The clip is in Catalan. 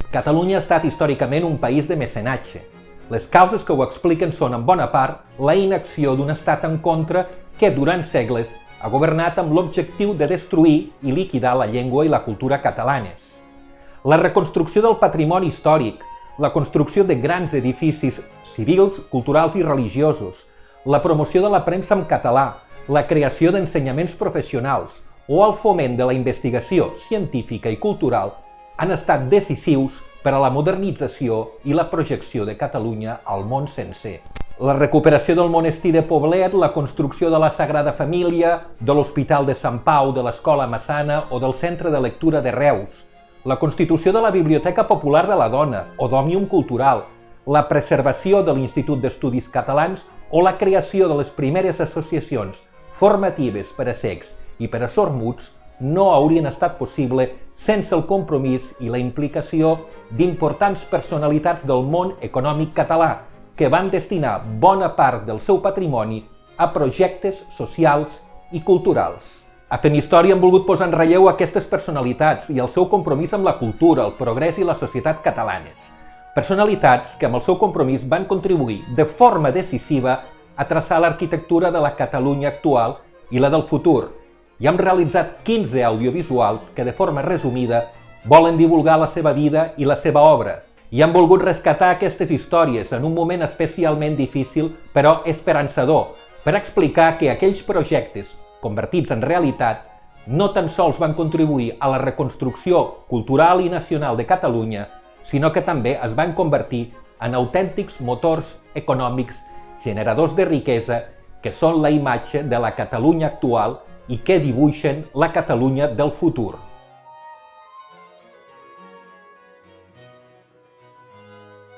Catalunya ha estat històricament un país de mecenatge. Les causes que ho expliquen són, en bona part, la inacció d'un estat en contra que, durant segles, ha governat amb l'objectiu de destruir i liquidar la llengua i la cultura catalanes. La reconstrucció del patrimoni històric, la construcció de grans edificis civils, culturals i religiosos, la promoció de la premsa en català, la creació d'ensenyaments professionals o el foment de la investigació científica i cultural han estat decisius per a la modernització i la projecció de Catalunya al món sencer. La recuperació del monestir de Poblet, la construcció de la Sagrada Família, de l'Hospital de Sant Pau, de l'Escola Massana o del Centre de Lectura de Reus, la constitució de la Biblioteca Popular de la Dona o d'Òmnium Cultural, la preservació de l'Institut d'Estudis Catalans o la creació de les primeres associacions formatives per a cecs i per a sormuts no haurien estat possible sense el compromís i la implicació d'importants personalitats del món econòmic català que van destinar bona part del seu patrimoni a projectes socials i culturals. A Fent Història hem volgut posar en relleu aquestes personalitats i el seu compromís amb la cultura, el progrés i la societat catalanes. Personalitats que amb el seu compromís van contribuir de forma decisiva a traçar l'arquitectura de la Catalunya actual i la del futur, i hem realitzat 15 audiovisuals que, de forma resumida, volen divulgar la seva vida i la seva obra. I hem volgut rescatar aquestes històries en un moment especialment difícil, però esperançador, per explicar que aquells projectes, convertits en realitat, no tan sols van contribuir a la reconstrucció cultural i nacional de Catalunya, sinó que també es van convertir en autèntics motors econòmics generadors de riquesa que són la imatge de la Catalunya actual i que dibuixen la Catalunya del futur.